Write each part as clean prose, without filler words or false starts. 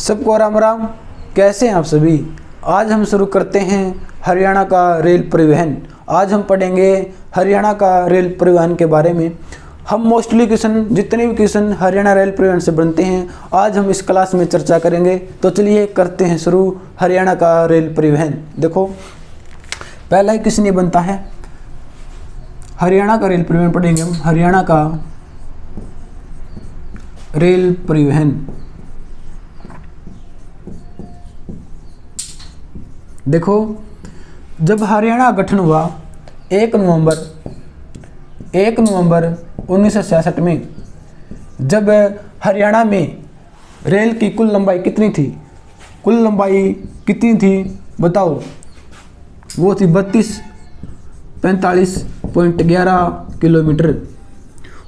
सबको राम राम। कैसे हैं आप सभी। आज हम शुरू करते हैं हरियाणा का रेल परिवहन। आज हम पढ़ेंगे हरियाणा का रेल परिवहन के बारे में। हम मोस्टली क्वेश्चन, जितने भी क्वेश्चन हरियाणा रेल परिवहन से बनते हैं, आज हम इस क्लास में चर्चा करेंगे। तो चलिए करते हैं शुरू हरियाणा का रेल परिवहन। देखो पहला ही क्वेश्चन ये बनता है, हरियाणा का रेल परिवहन पढ़ेंगे हम। हरियाणा का रेल परिवहन। देखो जब हरियाणा गठन हुआ 1 नवंबर 1966 में, जब हरियाणा में रेल की कुल लंबाई कितनी थी? कुल लंबाई कितनी थी बताओ? वो थी 3245.11 किलोमीटर।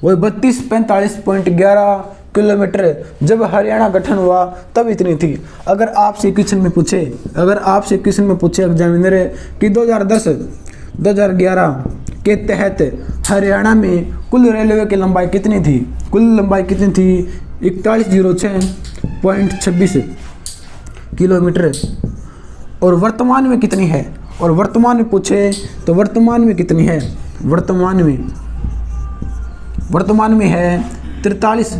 वो 3245.11 किलोमीटर जब हरियाणा गठन हुआ तब इतनी थी। अगर आपसे क्वेश्चन में पूछे एग्जामिनर कि 2010-2011 के तहत हरियाणा में कुल रेलवे की लंबाई कितनी थी? कुल लंबाई कितनी थी? 4106.26 किलोमीटर। और वर्तमान में कितनी है? और वर्तमान में पूछे तो वर्तमान में कितनी है? वर्तमान में है 43।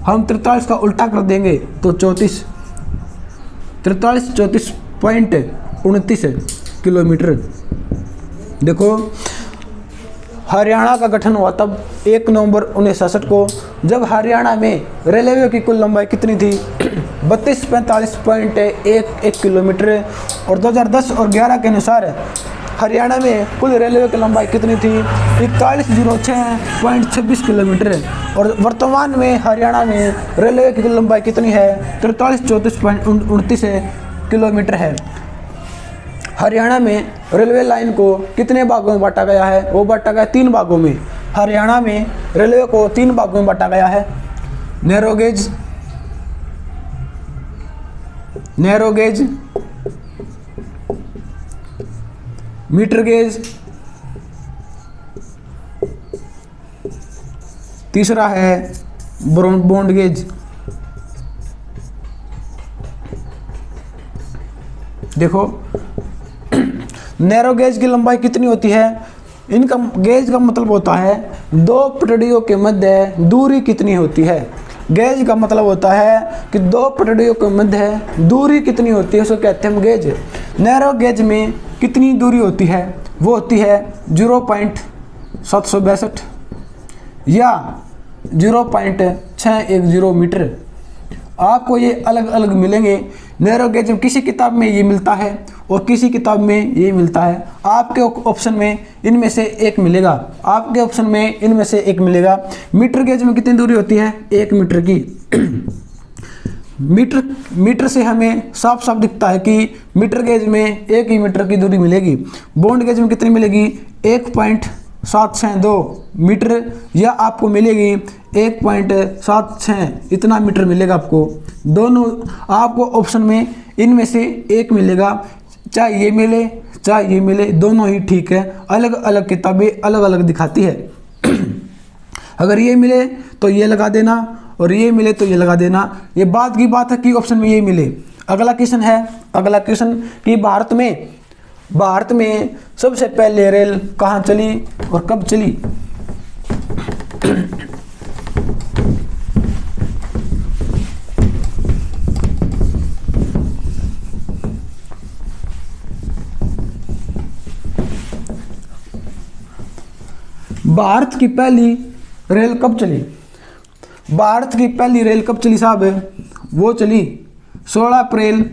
हम 43 का उल्टा कर देंगे तो 34.29 किलोमीटर। देखो हरियाणा का गठन हुआ तब 1 नवंबर 1966 को, जब हरियाणा में रेलवे की कुल लंबाई कितनी थी? 3245.11 किलोमीटर। और 2010 और 11 के अनुसार हरियाणा में कुल रेलवे की लंबाई कितनी थी? 4106.26 किलोमीटर। और वर्तमान में हरियाणा में रेलवे की कुल लंबाई कितनी है? 4334.29 किलोमीटर है। हरियाणा में रेलवे लाइन को कितने भागों में बांटा गया है? वो बांटा गया 3 भागों में। हरियाणा में रेलवे को 3 भागों में बांटा गया है। नैरो गेज, मीटर गेज, तीसरा है बॉन्ड गेज। देखो नैरो गेज की लंबाई कितनी होती है? इनका गेज का मतलब होता है 2 पटरियों के मध्य दूरी कितनी होती है। गेज का मतलब होता है कि 2 पटरियों के मध्य दूरी कितनी होती है, उसको कहते हैं हम गेज। नैरो गेज में कितनी दूरी होती है? वो होती है 0.762 या 0.610 मीटर। आपको ये अलग अलग मिलेंगे। नैरो गेज में किसी किताब में ये मिलता है और किसी किताब में ये मिलता है। आपके ऑप्शन में इनमें से एक मिलेगा। मीटर गेज में कितनी दूरी होती है? 1 मीटर की। मीटर से हमें साफ साफ दिखता है कि मीटर गेज में 1 ही मीटर की दूरी मिलेगी। बॉन्ड गेज में कितनी मिलेगी? 1.762 मीटर, या आपको मिलेगी 1.76, इतना मीटर मिलेगा आपको। दोनों आपको ऑप्शन में इनमें से एक मिलेगा। चाहे ये मिले दोनों ही ठीक है। अलग अलग किताबें अलग अलग दिखाती है। अगर ये मिले तो ये लगा देना और ये मिले तो ये लगा देना। ये बात की बात है कि ऑप्शन में ये मिले। अगला क्वेश्चन कि भारत में सबसे पहले रेल कहाँ चली और कब चली? भारत की पहली रेल कब चली? भारत की पहली रेल कब चली साहब? वो चली 16 अप्रैल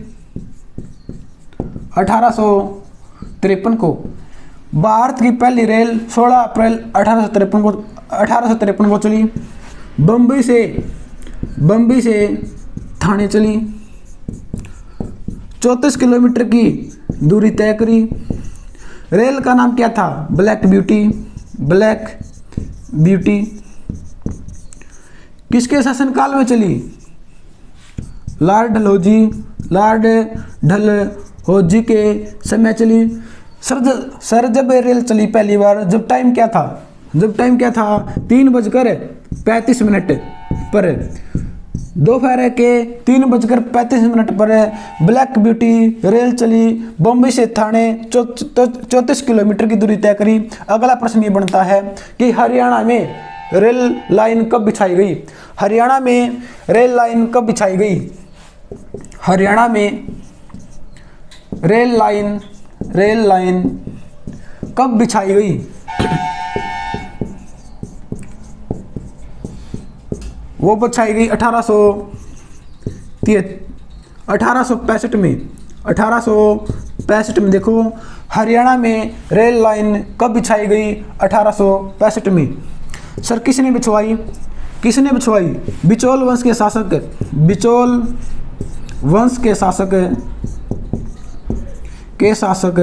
1853 को। भारत की पहली रेल 16 अप्रैल 1853 को चली। बम्बई से ठाणे चली। 34 किलोमीटर की दूरी तय करी। रेल का नाम क्या था? Black beauty. किसके शासनकाल में चली? लॉर्ड डलहौजी के समय चली। सर जब रेल चली पहली बार, जब टाइम क्या था? 3:35 पर दोपहर के 3:35 पर ब्लैक ब्यूटी रेल चली बम्बई से ठाणे 34 किलोमीटर की दूरी तय करी। अगला प्रश्न ये बनता है कि हरियाणा में रेल लाइन कब बिछाई गई? हरियाणा में रेल लाइन कब बिछाई गई? हरियाणा में रेल लाइन कब बिछाई गई? वो बिछाई गई 1865 में। 1865 में। देखो हरियाणा में रेल लाइन कब बिछाई गई? 1865 में। सर किसने बिछवाई? किसने बिछवाई? बिचौल वंश के शासक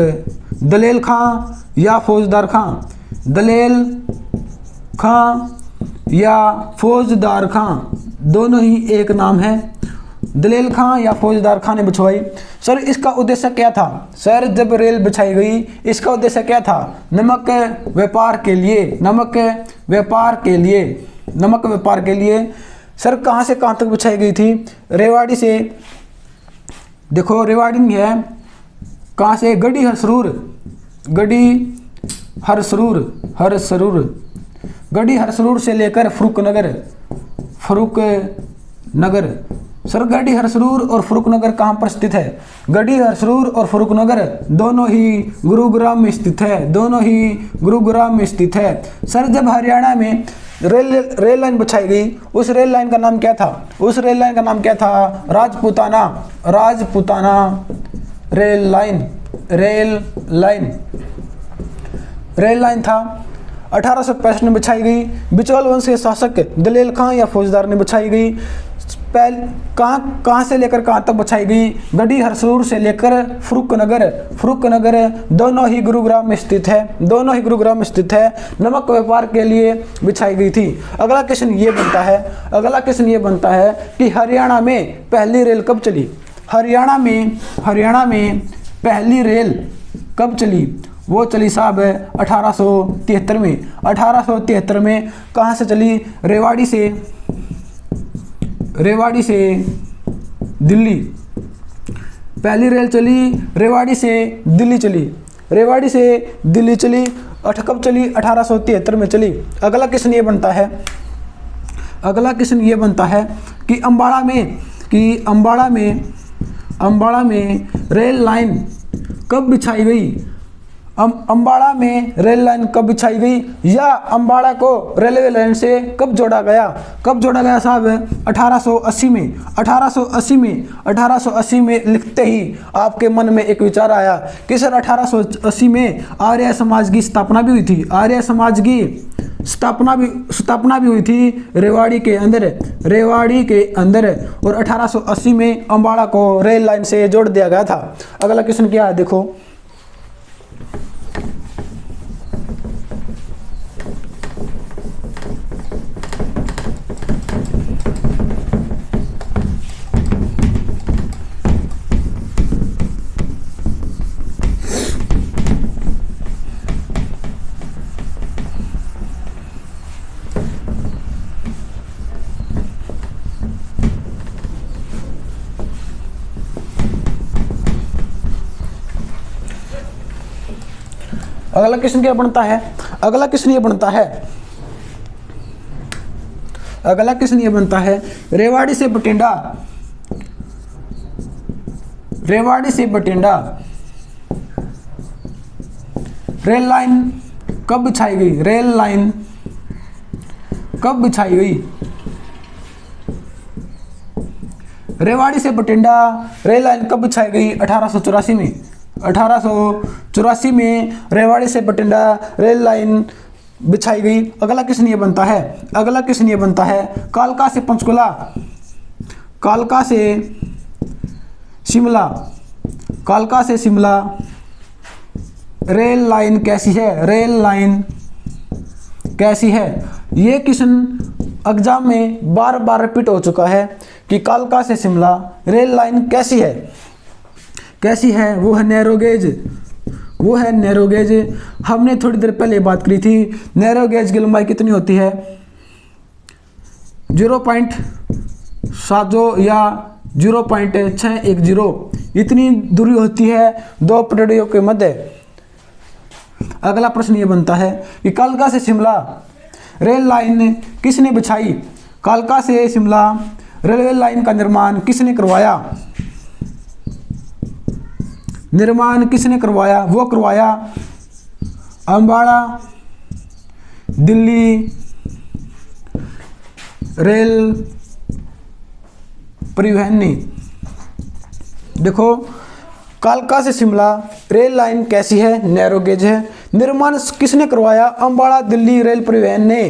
दलेल खां या फौजदार खां? दलेल खां या फौजदार खां, दोनों ही एक नाम है। दलेल खां या फौजदार खां ने बिछवाई। सर इसका उद्देश्य क्या था? सर जब रेल बिछाई गई इसका उद्देश्य क्या था? नमक व्यापार के लिए। सर कहाँ से कहाँ तक बिछाई गई थी? रेवाड़ी से, देखो रेवाड़ी में है, कहाँ से? गढ़ी हरसरूर से लेकर फरुखनगर। सर गढ़ी हरसरूर और फरुखनगर कहाँ पर स्थित है? गढ़ी हरसरूर और फरुखनगर दोनों ही गुरुग्राम में स्थित है। सर जब हरियाणा में रेल लाइन बिछाई गई उस रेल लाइन का नाम क्या था? उस रेल लाइन का नाम क्या था? राजपुताना रेल लाइन था। 1865 में बिछाई गई। बिचौल वंश के शासक दलेल खां या फौजदार ने बिछाई गई। कहाँ से लेकर कहाँ तक बिछाई गई? गढ़ी हरसरूर से लेकर फरुखनगर दोनों ही गुरुग्राम में स्थित है। नमक व्यापार के लिए बिछाई गई थी। अगला क्वेश्चन ये बनता है कि हरियाणा में पहली रेल कब चली? हरियाणा में पहली रेल कब चली? वो चली साहब 1873 में। 1873 में कहाँ से चली? रेवाड़ी से दिल्ली। पहली रेल चली रेवाड़ी से दिल्ली चली। कब चली? 1873 में चली। अगला क्वेश्चन ये बनता है कि अम्बाड़ा में रेल लाइन कब बिछाई गई? अम्बाड़ा में रेल लाइन कब बिछाई गई या अम्बाड़ा को रेलवे लाइन से कब जोड़ा गया साहब? 1880 में। 1880 में लिखते ही आपके मन में एक विचार आया कि सर 1880 में आर्य समाज की स्थापना भी हुई थी। आर्य समाज की स्थापना भी हुई थी रेवाड़ी के अंदर और 1880 में अम्बाड़ा को रेल लाइन से जोड़ दिया गया था। अगला क्वेश्चन क्या है? देखो अगला क्वेश्चन क्या बनता है? अगला क्वेश्चन ये बनता है रेवाड़ी से बठिंडा रेल लाइन कब बिछाई गई? रेवाड़ी से बठिंडा रेल लाइन कब बिछाई गई? 1884 में। 1884 में रेवाड़ी से बठिंडा रेल लाइन बिछाई गई। अगला क्वेश्चन ये बनता है कालका से पंचकुला, कालका से शिमला रेल लाइन कैसी है? ये क्वेश्चन एग्जाम में बार बार रिपीट हो चुका है कि कालका से शिमला रेल लाइन कैसी है? वो है नैरो गेज। हमने थोड़ी देर पहले बात करी थी। नैरो गेज की लंबाई कितनी होती है? साजो या 0.610 इतनी दूरी होती है दो पटरियों के मध्य। अगला प्रश्न ये बनता है कि कालका से शिमला रेल लाइन किसने बिछाई? कालका से शिमला रेलवे लाइन का निर्माण किसने करवाया? निर्माण किसने करवाया? वो करवाया अम्बाड़ा दिल्ली रेल परिवहन ने। देखो कालका से शिमला रेल लाइन कैसी है? नैरो गेज है। निर्माण किसने करवाया? अम्बाड़ा दिल्ली रेल परिवहन ने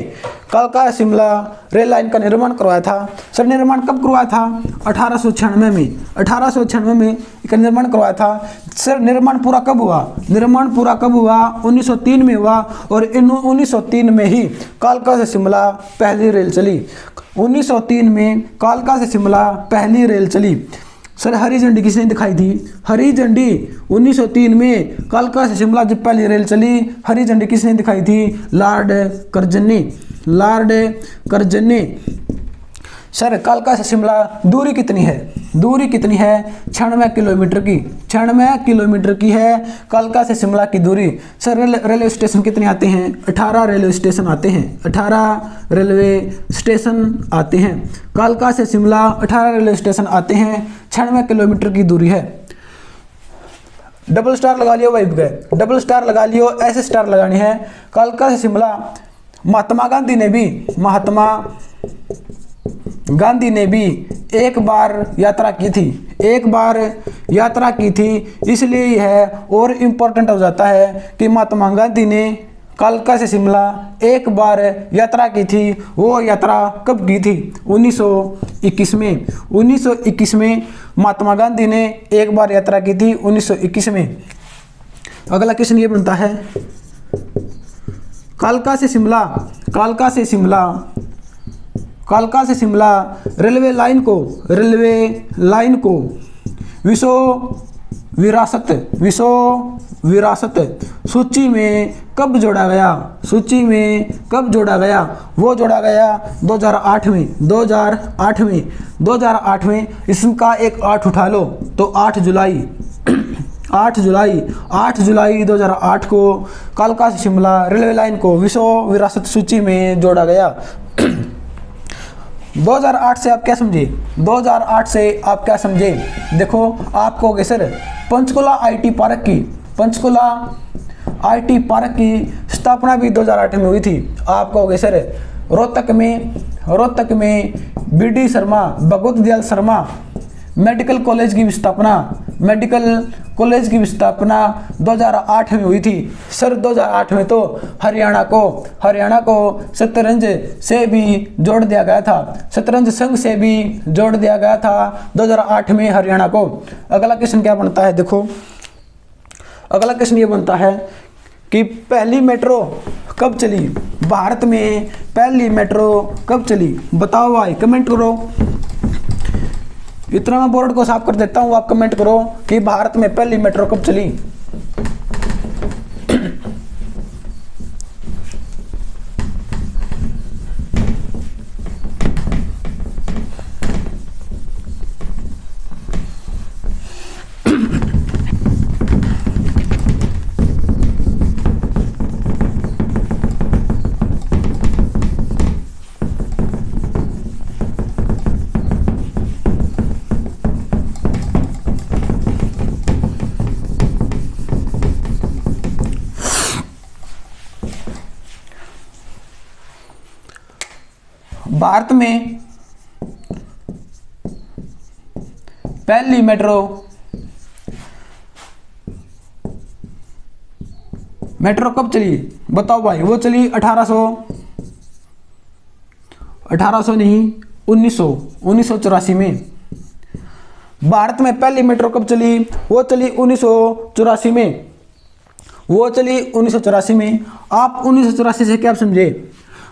कालका शिमला रेल लाइन का निर्माण करवाया था। सर निर्माण कब करवाया था? 1896 में। 1896 में इसका निर्माण करवाया था। सर निर्माण पूरा कब हुआ? निर्माण पूरा कब हुआ? 1903 में हुआ। और 1903 में ही कालका से शिमला पहली रेल चली। 1903 में कालका से शिमला पहली रेल चली। सर हरी झंडी किसने दिखाई थी? हरी झंडी 1903 में कालका से शिमला जब पहली रेल चली, हरी झंडी किसने दिखाई थी? लॉर्ड कर्जन ने। लॉर्ड कर्जन ने। सर कालका से शिमला दूरी कितनी है? दूरी कितनी है? 96 किलोमीटर की। 96 किलोमीटर की है कालका से शिमला की दूरी। सर रेलवे स्टेशन कितने आते हैं? 18 रेलवे स्टेशन आते हैं। 18 रेलवे स्टेशन आते हैं। कालका से शिमला 18 रेलवे स्टेशन आते हैं। 96 किलोमीटर की दूरी है। डबल स्टार लगा लियो भाई, डबल स्टार लगा लियो, ऐसे स्टार लगाने हैं। कालका से शिमला महात्मा गांधी ने भी एक बार यात्रा की थी। एक बार यात्रा की थी, इसलिए यह और इम्पोर्टेंट हो जाता है कि महात्मा गांधी ने कालका से शिमला एक बार यात्रा की थी। वो यात्रा कब की थी? 1921 में। 1921 में महात्मा गांधी ने एक बार यात्रा की थी 1921 में। अगला क्वेश्चन ये बनता है कालका से शिमला रेलवे लाइन को विश्व विरासत सूची में कब जोड़ा गया? सूची में कब जोड़ा गया? वो जोड़ा गया 2008 में। 2008 में इसका एक 8 उठा लो तो 8 जुलाई 2008 को कालका से शिमला रेलवे लाइन को विश्व विरासत सूची में जोड़ा गया। 2008 से आप क्या समझे? 2008 से आप क्या समझे? देखो आपको सर पंचकुला आईटी पार्क की स्थापना भी 2008 में हुई थी। आपको सर रोहतक में BD Sharma, Bhagwat Dayal Sharma medical college की स्थापना 2008 में हुई थी। सर 2008 में तो हरियाणा को शतरंज से भी जोड़ दिया गया था। शतरंज संघ से भी जोड़ दिया गया था 2008 में हरियाणा को। अगला क्वेश्चन क्या बनता है? देखो अगला क्वेश्चन ये बनता है कि पहली मेट्रो कब चली? भारत में पहली मेट्रो कब चली? बताओ भाई, कमेंट करो। इतना मैं बोर्ड को साफ कर देता हूँ, आप कमेंट करो कि भारत में पहली मेट्रो कब चली। भारत में पहली मेट्रो कब चली? बताओ भाई। वो चली 1800 नहीं 1984 में। भारत में पहली मेट्रो कब चली? वो चली 1984 में। आप 1984 से क्या समझे?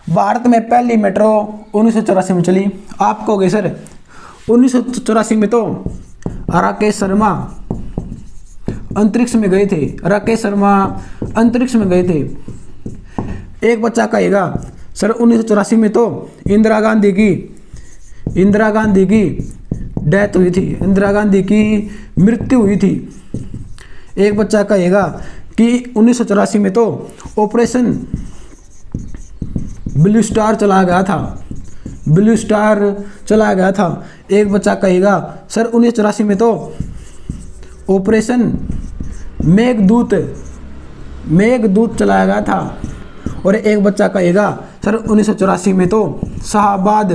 भारत में पहली मेट्रो 1984 में चली। आप कहोगे सर 1984 में तो राकेश शर्मा अंतरिक्ष में गए थे। एक बच्चा कहेगा सर 1984 में तो इंदिरा गांधी की इंदिरा गांधी की डेथ हुई थी, इंदिरा गांधी की मृत्यु हुई थी। एक बच्चा कहेगा कि 1984 में तो ऑपरेशन ब्लू स्टार चला गया था, ब्लू स्टार चला गया था। एक बच्चा कहेगा सर 1984 में तो ऑपरेशन मेघदूत चलाया गया था। और एक बच्चा कहेगा सर 1984 में तो शाहबाद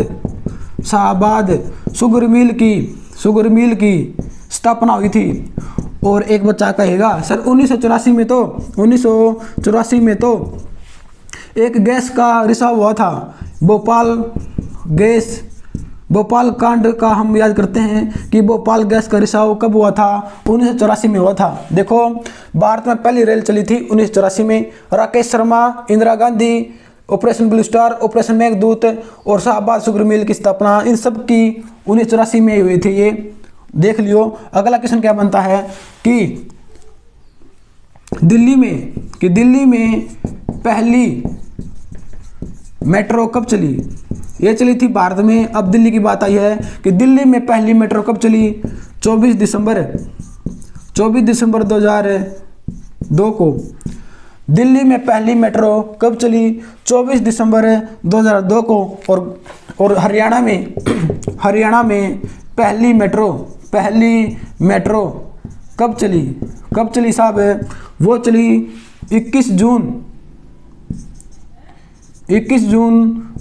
शुगर मिल की स्थापना हुई थी। और एक बच्चा कहेगा सर 1984 में तो एक गैस का रिसाव हुआ था, भोपाल कांड का हम याद करते हैं कि भोपाल गैस का रिसाव कब हुआ था, 1984 में हुआ था। देखो भारत में पहली रेल चली थी 1984 में। Rakesh Sharma, Indira Gandhi, operation blue star, operation Meghdoot और शाहबाद शुगर मिल की स्थापना, इन सब की 1984 में हुई थी। ये देख लियो। अगला क्वेश्चन क्या बनता है कि दिल्ली में पहली मेट्रो कब चली। ये चली थी भारत में। अब दिल्ली की बात आई है कि दिल्ली में पहली मेट्रो कब चली। 24 दिसंबर 2002 को दिल्ली में पहली मेट्रो कब चली, 24 दिसंबर 2002 को। और हरियाणा में पहली मेट्रो कब चली साहब, वो चली 21 जून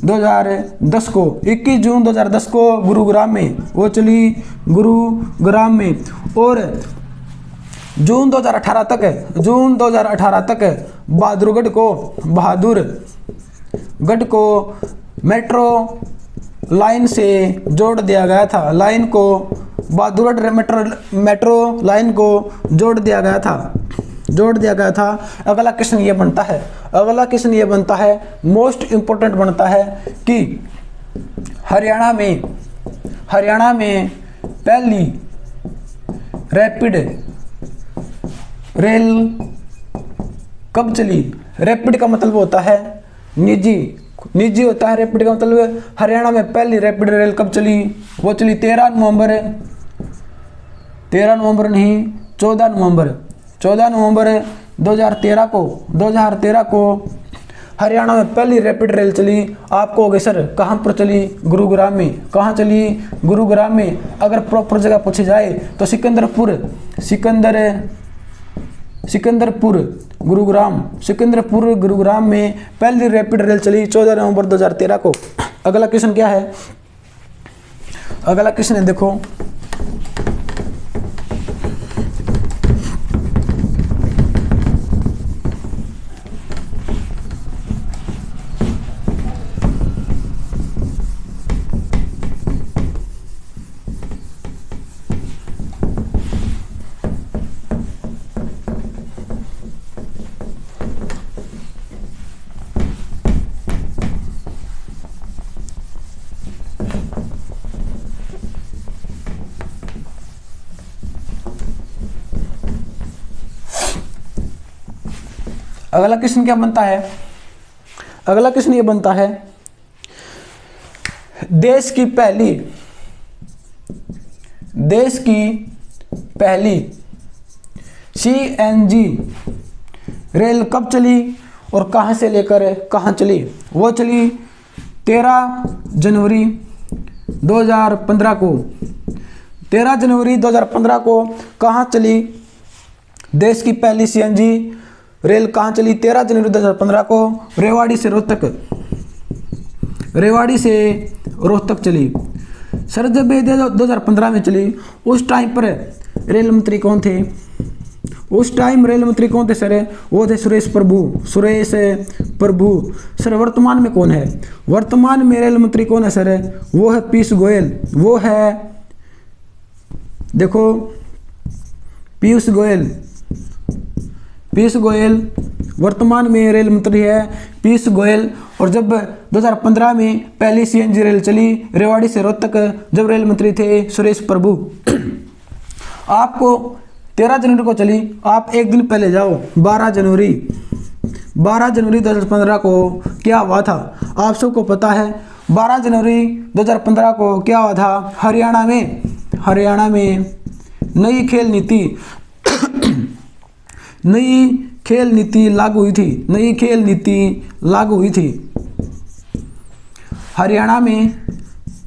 2010 को। 21 जून 2010 को गुरुग्राम में वो चली, गुरुग्राम में। और जून 2018 तक बहादुरगढ़ को मेट्रो लाइन से जोड़ दिया गया था। बहादुरगढ़ मेट्रो लाइन को जोड़ दिया गया था। अगला क्वेश्चन ये बनता है मोस्ट इम्पोर्टेंट बनता है कि हरियाणा में पहली रैपिड रेल कब चली। रैपिड का मतलब होता है निजी होता है। रैपिड का मतलब हरियाणा में पहली रैपिड रेल कब चली, वो चली 14 नवंबर 2013 को हरियाणा में पहली रैपिड रेल चली। आपको हो गए सर कहाँ पर चली, गुरुग्राम में। कहाँ चली, गुरुग्राम में। अगर प्रॉपर जगह पूछी जाए तो सिकंदरपुर गुरुग्राम में पहली रैपिड रेल चली 14 नवंबर 2013 को। अगला क्वेश्चन क्या है, अगला क्वेश्चन है देखो, अगला क्वेश्चन क्या बनता है। अगला क्वेश्चन ये बनता है देश की पहली CNG रेल कब चली और कहां से लेकर कहां चली। वो चली 13 जनवरी 2015 को। 13 जनवरी 2015 को कहां चली देश की पहली CNG रेल, कहाँ चली 13 जनवरी 2015 को। रेवाड़ी से रोहतक चली। सर जब ये 2015 में चली उस टाइम पर रेल मंत्री कौन थे। सर वो थे सुरेश प्रभु। सर वर्तमान में कौन है, वर्तमान में रेल मंत्री कौन है सर, वो है पीयूष गोयल। वो है देखो पीयूष गोयल वर्तमान में रेल मंत्री है, पीयूष गोयल। और जब 2015 में पहली CNG रेल चली रेवाड़ी से रोहतक, जब रेल मंत्री थे सुरेश प्रभु। आपको 13 जनवरी को चली, आप एक दिन पहले जाओ 12 जनवरी 2015 को क्या हुआ था। आप सबको पता है 12 जनवरी 2015 को क्या हुआ था, हरियाणा में नई खेल नीति लागू हुई थी। हरियाणा में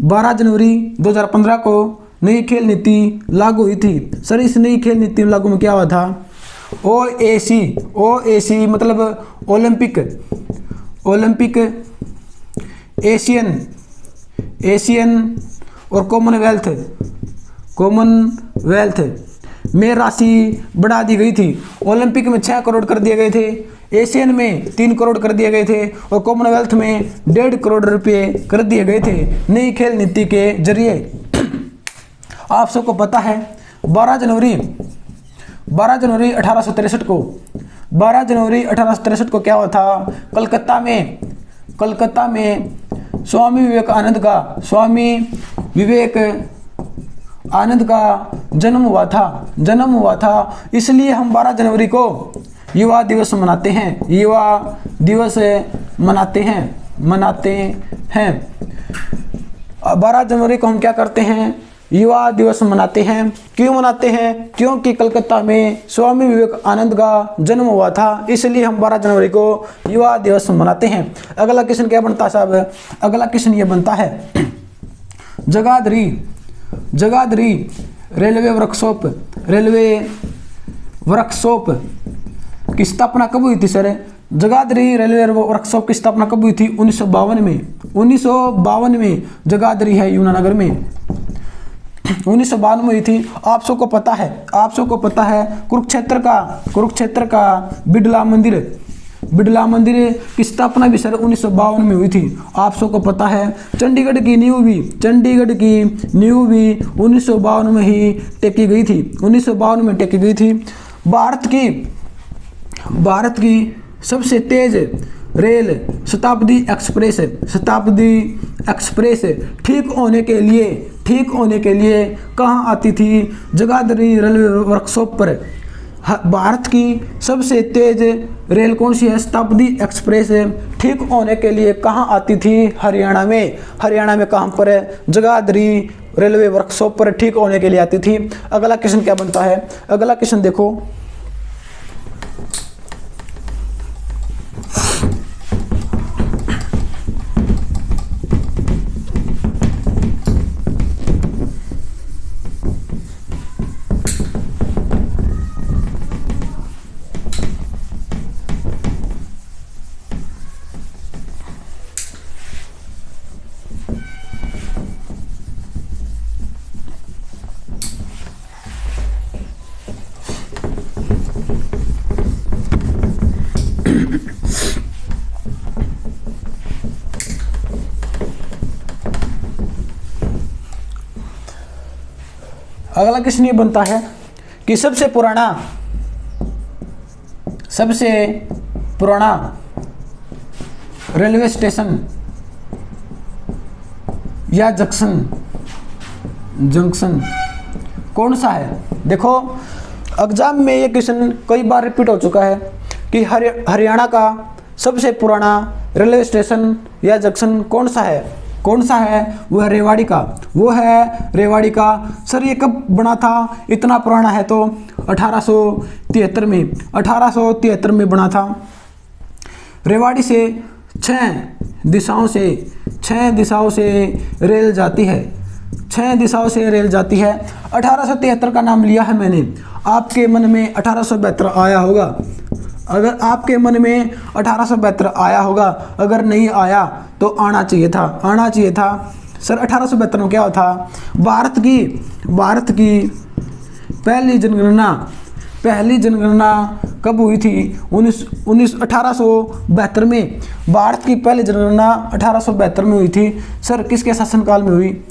12 जनवरी 2015 को नई खेल नीति लागू हुई थी। सर इस नई खेल नीति लागू में क्या हुआ था, ओएसी मतलब ओलंपिक, एशियन और कॉमनवेल्थ में राशि बढ़ा दी गई थी। ओलंपिक में 6 करोड़ कर दिए गए थे, एशियन में 3 करोड़ कर दिए गए थे और कॉमनवेल्थ में 1.5 करोड़ रुपए कर दिए गए थे नई खेल नीति के जरिए। आप सबको पता है 12 जनवरी 1863 को क्या हुआ था, कलकत्ता में स्वामी विवेकानंद का जन्म हुआ था। इसलिए हम 12 जनवरी को युवा दिवस मनाते हैं। 12 जनवरी को हम क्या करते हैं, युवा दिवस मनाते हैं। क्यों मनाते हैं, क्योंकि कलकत्ता में स्वामी विवेकानंद का जन्म हुआ था, इसलिए हम 12 जनवरी को युवा दिवस मनाते हैं। अगला क्वेश्चन क्या बनता है साहब, अगला क्वेश्चन ये बनता है, जगाधरी रेलवे वर्कशॉप की स्थापना कब हुई थी सर? जगाधरी रेलवे वर्कशॉप की स्थापना कब हुई थी? 1952 में जगाधरी है यमुनानगर में, 1952 में हुई थी। आप सबको पता है कुरुक्षेत्र का बिड़ला मंदिर की स्थापना भी सर 1952 में हुई थी। आप सबको पता है चंडीगढ़ की नींव भी 1952 में ही टेकी गई थी। भारत की सबसे तेज रेल शताब्दी एक्सप्रेस ठीक होने के लिए कहाँ आती थी? जगाधरी रेलवे वर्कशॉप पर। भारत की सबसे तेज रेल कौन सी है? शताब्दी एक्सप्रेस ठीक होने के लिए कहाँ आती थी? हरियाणा में कहाँ पर है? जगाधरी रेलवे वर्कशॉप पर ठीक होने के लिए आती थी। अगला क्वेश्चन क्या बनता है, अगला क्वेश्चन देखो, अगला क्वेश्चन ये बनता है कि सबसे पुराना रेलवे स्टेशन या जंक्शन कौन सा है? देखो एग्जाम में ये क्वेश्चन कई बार रिपीट हो चुका है कि हरियाणा का सबसे पुराना रेलवे स्टेशन या जंक्शन कौन सा है? वो है रेवाड़ी का। सर ये कब बना था? इतना पुराना है तो 1873 में बना था। रेवाड़ी से 6 दिशाओं से रेल जाती है। 1873 का नाम लिया है मैंने। आपके मन में 1872 आया होगा। अगर आपके मन में 1872 आया होगा, अगर नहीं आया तो आना चाहिए था। सर 1872 में क्या हुआ था? भारत की पहली जनगणना कब हुई थी? 1872 में। भारत की पहली जनगणना 1872 में हुई थी। सर किसके शासनकाल में हुई?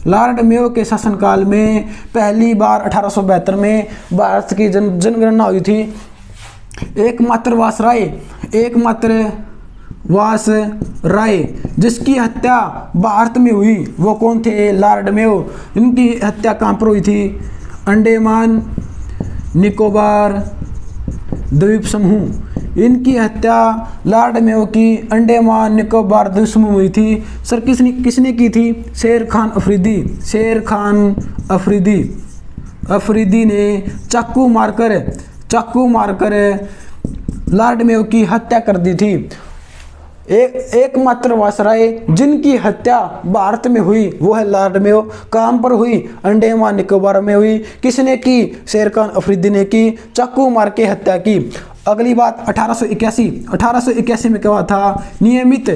लॉर्ड मेयो के शासनकाल में पहली बार 1872 में भारत की जनगणना हुई थी। एकमात्र वास राय जिसकी हत्या भारत में हुई वो कौन थे? Lord Mayo. इनकी हत्या कहाँ पर हुई थी? अंडमान निकोबार द्वीप समूह इनकी हत्या लॉर्ड मेयो की अंडमान निकोबार द्वीप समूह में हुई थी। सर किसने की थी? शेर खान अफरीदी। शेर खान अफरीदी ने चाकू मारकर लॉर्ड मेयो की हत्या कर दी थी। एकमात्र वायसराय जिनकी हत्या भारत में हुई वो है लॉर्ड मेयो। कहाँ पर हुई? अंडमान निकोबार में हुई। किसने की? शेर खान अफरीदी ने की, चाकू मार के हत्या की। अगली बात 1881 में क्या हुआ था? नियमित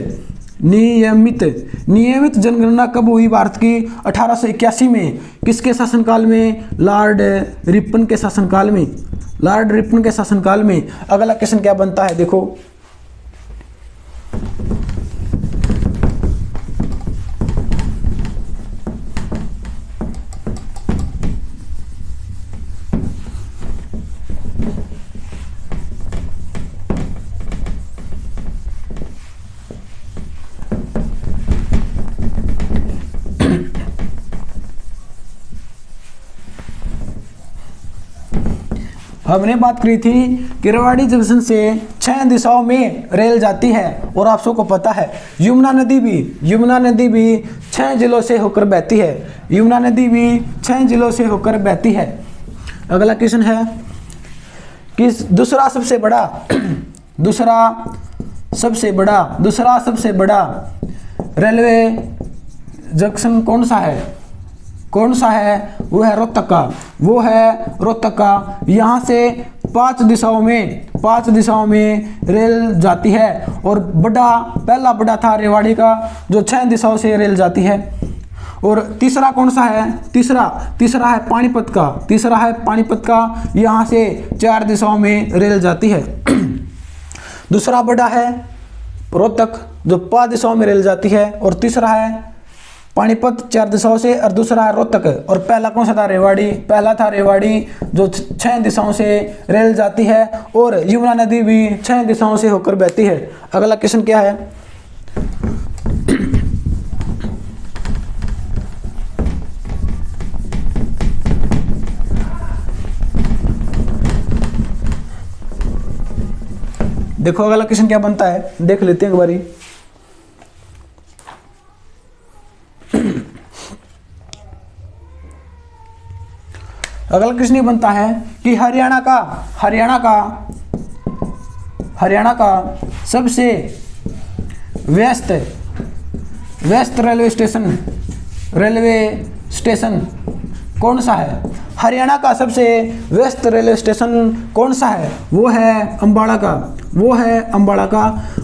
जनगणना कब हुई भारत की? 1881 में। किसके शासनकाल में? लॉर्ड रिपन के शासनकाल में। अगला क्वेश्चन क्या बनता है देखो। हमने बात करी थी कि रेवाड़ी जंक्शन से 6 दिशाओं में रेल जाती है और आप सबको पता है यमुना नदी भी 6 जिलों से होकर बहती है। अगला क्वेश्चन है कि दूसरा सबसे बड़ा रेलवे जंक्शन कौन सा है? वो है रोहतक का। यहाँ से 5 दिशाओं में रेल जाती है और पहला बड़ा था रेवाड़ी का जो 6 दिशाओं से रेल जाती है। और तीसरा कौन सा है? तीसरा है पानीपत का। यहाँ से 4 दिशाओं में रेल जाती है। दूसरा बड़ा है रोहतक जो 5 दिशाओं में रेल जाती है, और तीसरा है पानीपत 4 दिशाओं से, और दूसरा है रोहतक। और पहला कौन सा था? पहला था रेवाड़ी जो 6 दिशाओं से रेल जाती है, और यमुना नदी भी 6 दिशाओं से होकर बहती है। अगला क्वेश्चन क्या है? देखो अगला क्वेश्चन क्या बनता है, देख लेते हैं एक बारी। अगला क्वेश्चन ये बनता है कि हरियाणा का सबसे व्यस्त रेलवे स्टेशन कौन सा है? हरियाणा का सबसे व्यस्त रेलवे स्टेशन कौन सा है? वो है अम्बाड़ा का।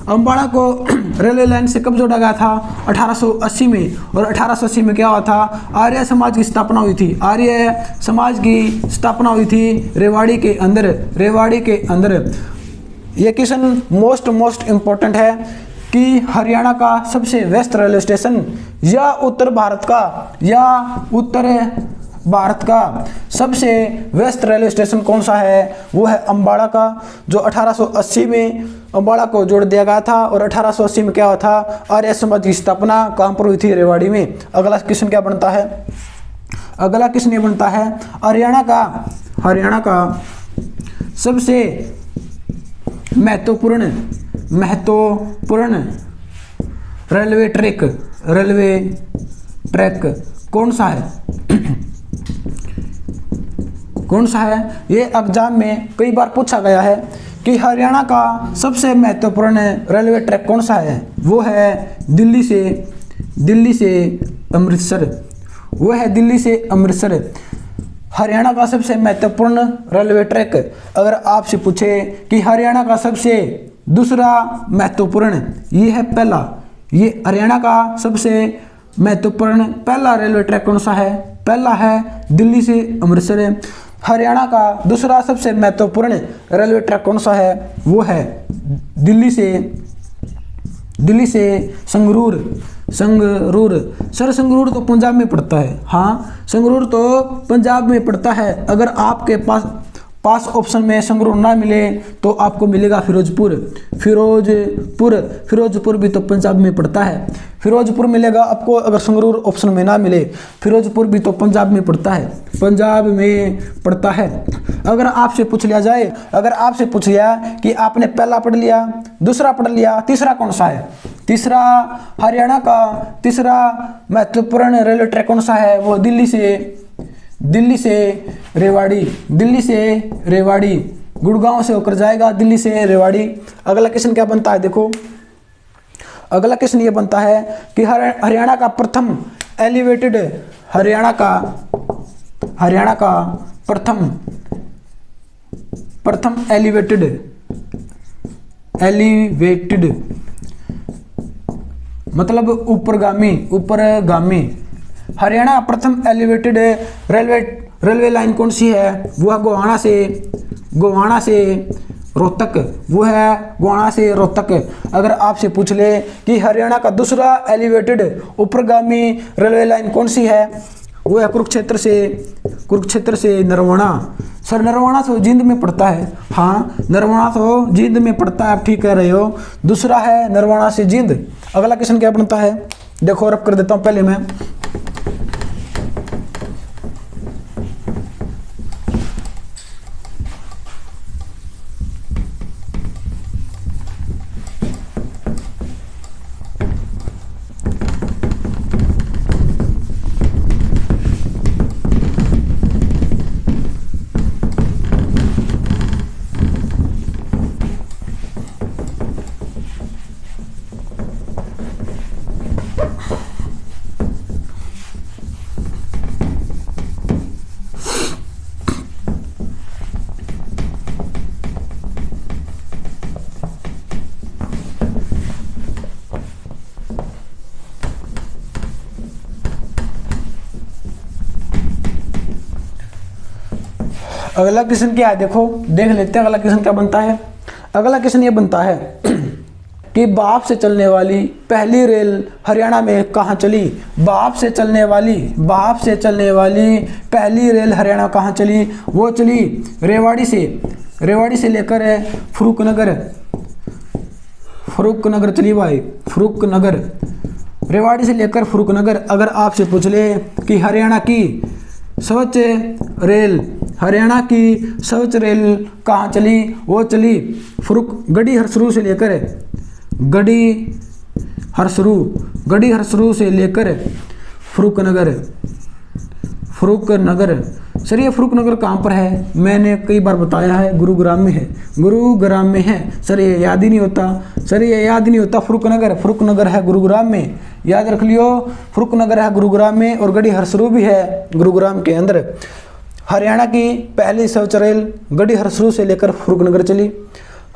अम्बाड़ा को रेलवे लाइन से कब जोड़ा गया था? 1880 में। और 1880 में क्या हुआ था? आर्य समाज की स्थापना हुई थी रेवाड़ी के अंदर। ये क्वेश्चन मोस्ट इम्पोर्टेंट है कि हरियाणा का सबसे व्यस्त रेलवे स्टेशन या उत्तर भारत का सबसे व्यस्त रेलवे स्टेशन कौन सा है? वो है अम्बाड़ा का, जो 1880 में अम्बाड़ा को जोड़ दिया गया था। और 1880 में क्या हुआ था? आर्य समाज की स्थापना कहाँ पर हुई थी? रेवाड़ी में। अगला क्वेश्चन क्या बनता है? अगला क्वेश्चन ये बनता है हरियाणा का सबसे महत्वपूर्ण रेलवे ट्रैक कौन सा है? ये एग्जाम में कई बार पूछा गया है कि हरियाणा का सबसे महत्वपूर्ण रेलवे ट्रैक कौन सा है? वो है दिल्ली से अमृतसर। हरियाणा का सबसे महत्वपूर्ण रेलवे ट्रैक। अगर आपसे पूछे कि हरियाणा का सबसे दूसरा महत्वपूर्ण, ये है पहला। ये हरियाणा का सबसे महत्वपूर्ण पहला रेलवे ट्रैक कौन सा है? पहला है दिल्ली से अमृतसर। हरियाणा का दूसरा सबसे महत्वपूर्ण रेलवे ट्रैक कौन सा है? वो है दिल्ली से संगरूर। सर संगरूर तो पंजाब में पड़ता है। हाँ, संगरूर तो पंजाब में पड़ता है। अगर आपके पास ऑप्शन में संगरूर ना मिले तो आपको मिलेगा फिरोजपुर भी तो पंजाब में पड़ता है। फिरोजपुर मिलेगा आपको अगर संगरूर ऑप्शन में ना मिले। फिरोजपुर भी तो पंजाब में पड़ता है। अगर आपसे पूछ लिया जाए, अगर आपसे पूछ लिया कि आपने पहला पढ़ लिया, दूसरा पढ़ लिया, तीसरा कौन सा है, तीसरा हरियाणा का तीसरा महत्वपूर्ण रेलवे ट्रैक कौन सा है, वो दिल्ली से रेवाड़ी, दिल्ली से रेवाड़ी, गुड़गांव से होकर जाएगा दिल्ली से रेवाड़ी। अगला क्वेश्चन क्या बनता है, देखो अगला क्वेश्चन ये बनता है कि हरियाणा का प्रथम एलिवेटेड, हरियाणा का प्रथम एलिवेटेड मतलब ऊपरगामी हरियाणा प्रथम एलिवेटेड रेलवे लाइन कौन सी है, वो है गोहाना से रोहतक, वो है गोहाना से रोहतक। अगर आपसे पूछ ले कि हरियाणा का दूसरा एलिवेटेड ऊपरगामी रेलवे लाइन कौन सी है, वो है कुरुक्षेत्र से नरवाना। सर नरवाना तो जींद में पड़ता है, हाँ नरवाना तो जींद में पड़ता है, आप ठीक कह रहे हो, दूसरा है नरवाना से जींद। अगला क्वेश्चन क्या बनता है, देखो रब कर देता हूँ पहले मैं। अगला क्वेश्चन क्या है, देखो देख लेते हैं अगला क्वेश्चन क्या बनता है। अगला क्वेश्चन ये बनता है कि भाप से चलने वाली पहली रेल हरियाणा में कहाँ चली, भाप से चलने वाली पहली रेल हरियाणा कहाँ चली, वो चली रेवाड़ी से लेकर फरुखनगर चली भाई, फरुखनगर, रेवाड़ी से लेकर फरुखनगर। अगर आपसे पूछ ले कि हरियाणा की सर्वोच्च रेल कहाँ चली, वो चली गढ़ी हरसरू से लेकर फरुखनगर। सर ये फरुखनगर कहाँ पर है, मैंने कई बार बताया है, गुरुग्राम में है। सर ये याद ही नहीं होता, फरुखनगर है गुरुग्राम में, याद रख लियो, फरुखनगर है गुरुग्राम में और गढ़ी हरसरू भी है गुरुग्राम के अंदर। हरियाणा की पहली सर्वोच्च रेल गढ़ी हरसरू से लेकर फरुखनगर चली।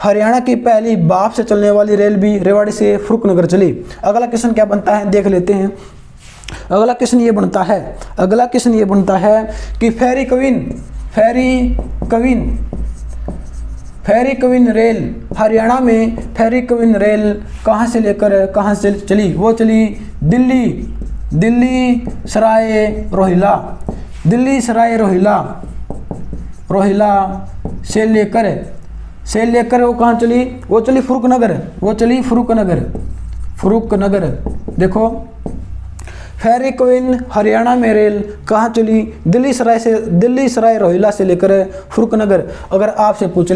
हरियाणा की पहली भाप से चलने वाली रेल भी रेवाड़ी से फरुखनगर चली। दे क्वेश्चन क्या बनता है, देख लेते हैं। अगला क्वेश्चन ये बनता है कि फेरी क्वीन रेल हरियाणा में फेरी क्वीन रेल कहाँ से चली, वो चली दिल्ली सराय रोहिला से लेकर वो कहाँ चली, वो चली फरुखनगर। देखो फेरी क्वीन हरियाणा में रेल कहाँ चली, दिल्ली सराय रोहिला से लेकर फरुखनगर। अगर आपसे पूछ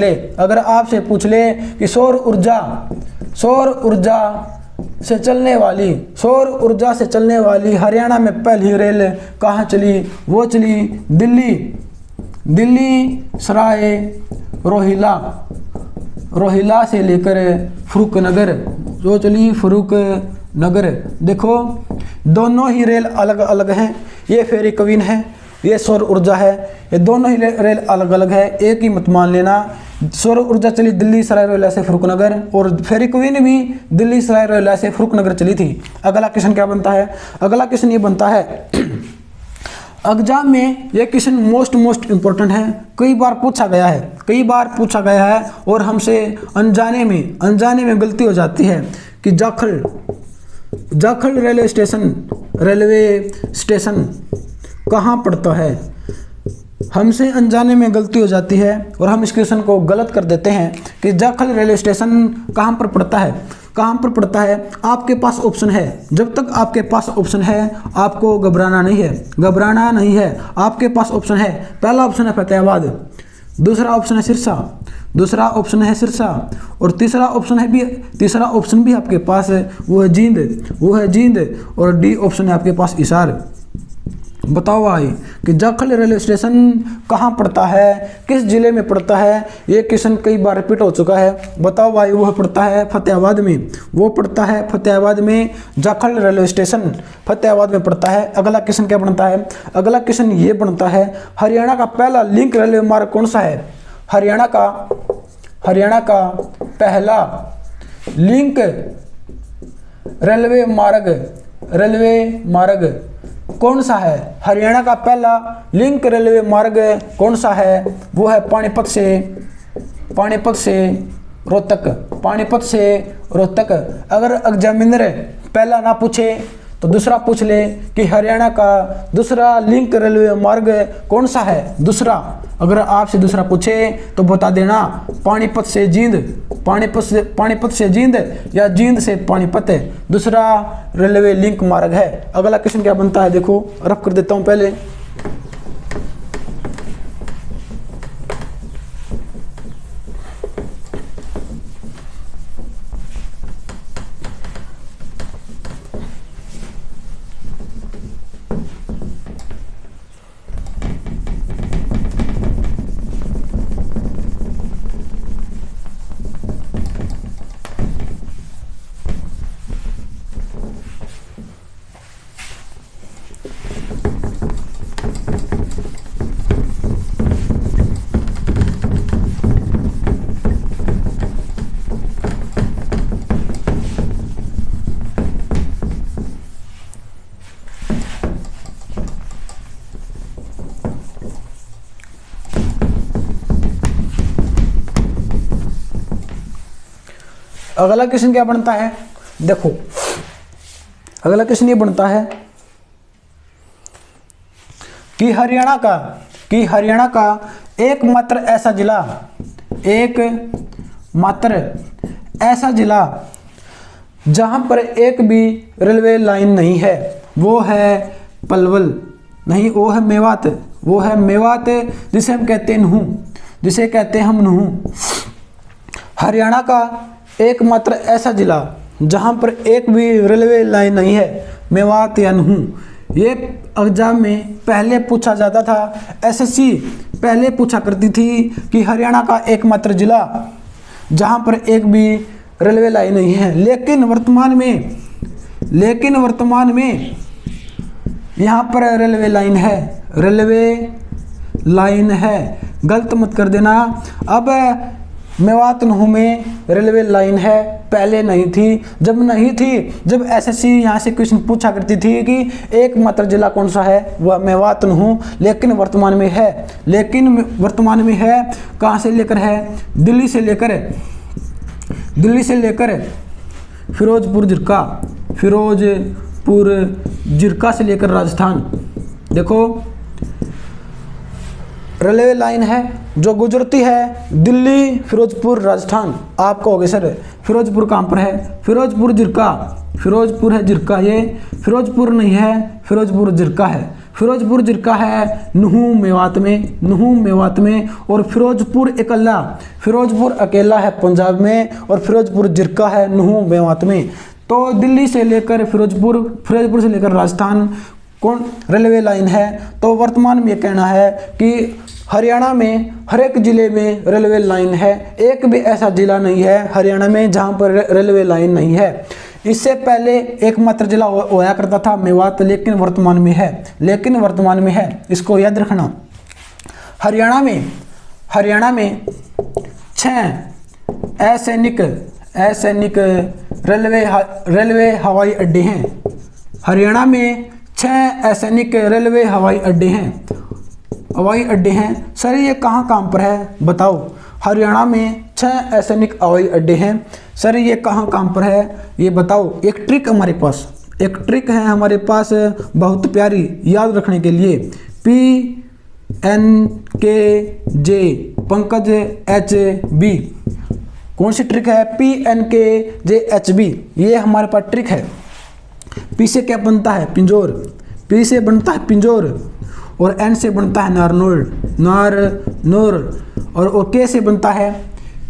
ले कि सौर ऊर्जा से चलने वाली हरियाणा में पहली रेल कहाँ चली, वो चली दिल्ली सराय रोहिला से लेकर फरुखनगर, जो चली फरुखनगर। देखो दोनों ही रेल अलग अलग हैं, ये फेरी क्वीन है, ये सौर ऊर्जा है, ये दोनों ही रेल अलग अलग है, एक ही मत मान लेना। सौर ऊर्जा चली दिल्ली सराय रोहिला से फरुखनगर और फेरी क्वीन भी दिल्ली सराय रोहिला से फरुखनगर चली थी। अगला क्वेश्चन क्या बनता है, अगला क्वेश्चन ये बनता है, एग्जाम में ये क्वेश्चन मोस्ट इम्पोर्टेंट है, कई बार पूछा गया है और हमसे अनजाने में गलती हो जाती है कि जाखल रेलवे स्टेशन कहाँ पड़ता है। हमसे अनजाने में गलती हो जाती है और हम इस क्वेश्चन को गलत कर देते हैं कि जाखल रेलवे स्टेशन कहाँ पर पड़ता है। आपके पास ऑप्शन है, जब तक आपके पास ऑप्शन है आपको घबराना नहीं है, आपके पास ऑप्शन है। पहला ऑप्शन है फतेहाबाद, दूसरा ऑप्शन है सिरसा, दूसरा ऑप्शन है सिरसा, और तीसरा ऑप्शन भी आपके पास है, वो है जींद, और डी ऑप्शन है आपके पास हिसार। बताओ भाई कि जाखल रेलवे स्टेशन कहाँ पड़ता है, किस जिले में पड़ता है? ये क्वेश्चन कई बार रिपीट हो चुका है। बताओ भाई, वो पड़ता है फतेहाबाद में, वो पड़ता है फतेहाबाद में। जाखल रेलवे स्टेशन फतेहाबाद में पड़ता है। अगला क्वेश्चन क्या बनता है? अगला क्वेश्चन ये बनता है, हरियाणा का पहला लिंक रेलवे मार्ग कौन सा है? हरियाणा का पहला लिंक रेलवे मार्ग कौन सा है? हरियाणा का पहला लिंक रेलवे मार्ग कौन सा है? वो है पानीपत से रोहतक। अगर एग्जामिनर पहला ना पूछे तो दूसरा पूछ ले कि हरियाणा का दूसरा लिंक रेलवे मार्ग कौन सा है? दूसरा, अगर आपसे दूसरा पूछे तो बता देना पानीपत से जींद या जींद से पानीपत दूसरा रेलवे लिंक मार्ग है। अगला क्वेश्चन क्या बनता है, देखो रफ कर देता हूं पहले। अगला क्वेश्चन क्या बनता है, देखो अगला क्वेश्चन ये बनता है कि हरियाणा का एकमात्र ऐसा जिला जहां पर एक भी रेलवे लाइन नहीं है, वो है पलवल, नहीं वो है मेवात, जिसे हम कहते हैं नुहू। हरियाणा का एकमात्र ऐसा जिला जहां पर एक भी रेलवे लाइन नहीं है, मेवात या नुहू। ये एग्जाम में पहले पूछा जाता था, एसएससी पहले पूछा करती थी कि हरियाणा का एकमात्र जिला जहां पर एक भी रेलवे लाइन नहीं है, लेकिन वर्तमान में यहाँ पर रेलवे लाइन है, गलत मत कर देना। अब मेवात नुहू में रेलवे लाइन है, पहले नहीं थी। जब एसएससी यहाँ से क्वेश्चन पूछा करती थी कि एकमात्र जिला कौन सा है, वह मेवात नुहू, लेकिन वर्तमान में है कहाँ से लेकर है? दिल्ली से लेकर फिरोजपुर जिरका से लेकर राजस्थान। देखो रेलवे लाइन है जो गुजरती है दिल्ली, फिरोजपुर, राजस्थान। आप कहोगे सर फिरोजपुर कहाँ पर है? फिरोजपुर है जिरका, ये फिरोजपुर नहीं है, फिरोजपुर जिरका है। फिरोजपुर जिरका है नुहू मेवात में, और फिरोजपुर अकेला है पंजाब में, और फिरोजपुर जिरका है नुहू मेवात में। तो दिल्ली से लेकर फिरोजपुर से लेकर राजस्थान कौन रेलवे लाइन है? तो वर्तमान में कहना है कि हरियाणा में हर एक जिले में रेलवे लाइन है, एक भी ऐसा जिला नहीं है हरियाणा में जहां पर रेलवे लाइन नहीं है। इससे पहले एकमात्र जिला होया करता था मेवात, लेकिन वर्तमान में है, इसको याद रखना। हरियाणा में 6 असैनिक रेलवे हवाई अड्डे हैं। हरियाणा में 6 असैनिक रेलवे हवाई अड्डे हैं। सर ये कहाँ पर है बताओ? हरियाणा में 6 असैनिक हवाई अड्डे हैं। सर ये कहाँ पर है ये बताओ? एक ट्रिक है हमारे पास बहुत प्यारी याद रखने के लिए। PNKJ Pankaj HB। कौन सी ट्रिक है? PNKJ HB, ये हमारे पास ट्रिक है। P से क्या बनता है? पिंजौर। P से बनता है पिंजौर, और N से बनता है नारनौल। और के से बनता है,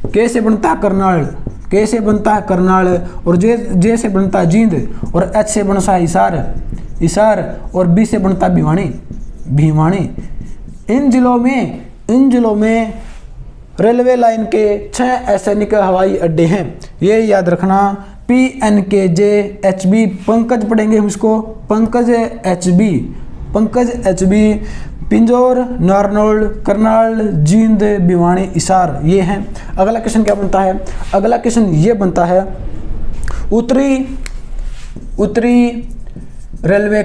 के से बनता है करनाल, के से बनता है करनाल, और जे से बनता है जींद, और एच से बनता है हिसार, हिसार, और बी से बनता है भिवानी, भिवानी। इन जिलों में रेलवे लाइन के 6 सैनिक हवाई अड्डे हैं। ये याद रखना, PNKJ-HB, पंकज पढ़ेंगे हम इसको, पंकज HB, पंकज HB, पिंजौर, नारनौल, करनाल, जींद, भिवानी, हिसार, ये हैं। अगला क्वेश्चन क्या बनता है, अगला क्वेश्चन ये बनता है, उत्तरी रेलवे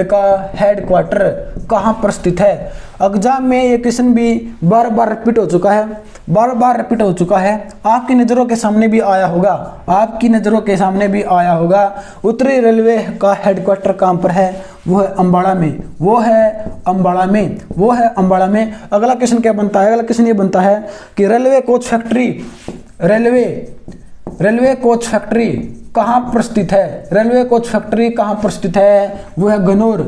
का हेडक्वार्टर कहाँ पर स्थित है। एग्जाम में ये क्वेश्चन भी बार बार रिपीट हो चुका है, बार बार रिपीट हो चुका है, आपकी नज़रों के सामने भी आया होगा, आपकी नज़रों के सामने भी आया होगा। उत्तरी रेलवे का हेडक्वार्टर कहाँ पर है, वो है अम्बाड़ा में, वो है अम्बाड़ा में, वो है अम्बाड़ा में। अगला क्वेश्चन क्या बनता है, अगला क्वेश्चन ये बनता है कि रेलवे कोच फैक्ट्री कहाँ पर स्थित है, रेलवे कोच फैक्ट्री कहाँ पर स्थित है, वो है गन्नौर,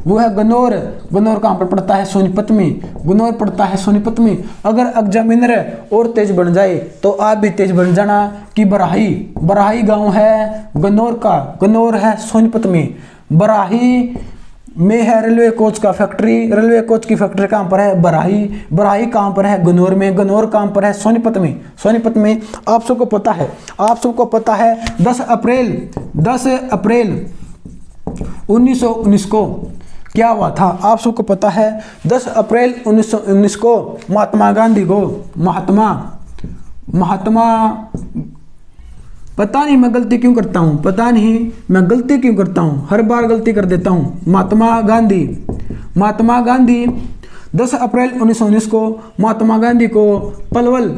वो है गन्नौर। गन्नौर कहाँ पर पड़ता है, सोनीपत में, गन्नौर पड़ता है सोनीपत में। अगर एग्जामिनर और तेज बन जाए तो आप भी तेज बन जाना कि बराही गांव है गन्नौर का, गन्नौर है सोनीपत में, बराही में है रेलवे कोच का फैक्ट्री, रेलवे कोच की फैक्ट्री कहाँ पर है, बराही कहाँ पर है, गन्नौर में, गन्नौर कहाँ पर है, सोनीपत में, सोनीपत में। आप सबको पता है 10 अप्रैल 1919 को क्या हुआ था, आप सबको पता है 10 अप्रैल 1919 को महात्मा गांधी को, महात्मा पता नहीं मैं गलती क्यों करता हूँ, हर बार गलती कर देता हूँ। महात्मा गांधी 10 अप्रैल 1919 को महात्मा गांधी को पलवल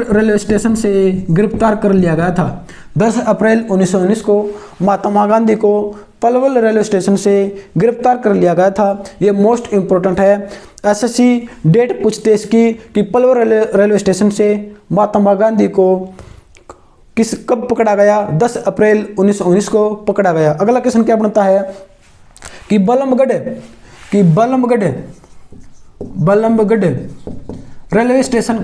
रेलवे स्टेशन से गिरफ्तार कर लिया गया था। 10 अप्रैल 1919 को महात्मा गांधी को पलवल रेलवे स्टेशन से गिरफ्तार कर लिया गया था। ये मोस्ट इम्पोर्टेंट है, SSC डेट पूछते हैं इसकी कि पलवल रेलवे स्टेशन से महात्मा गांधी को कब पकड़ा गया, 10 अप्रैल 1919 को पकड़ा गया। अगला क्वेश्चन क्या बनता है कि बलमगढ़ रेलवे स्टेशन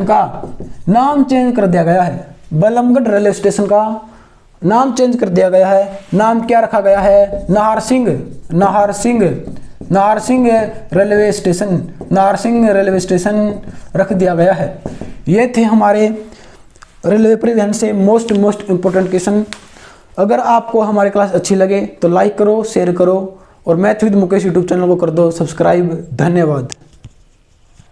का नाम चेंज कर दिया गया है। बलमगढ़ रेलवे स्टेशन का नाम चेंज कर दिया गया है। नाम क्या रखा गया है, नाहर सिंह रेलवे स्टेशन रख दिया गया है। ये थे हमारे रेलवे परिवहन से मोस्ट इम्पोर्टेंट क्वेश्चन। अगर आपको हमारी क्लास अच्छी लगे तो लाइक करो, शेयर करो, और math with Mukesh YouTube channel को कर दो सब्सक्राइब। धन्यवाद।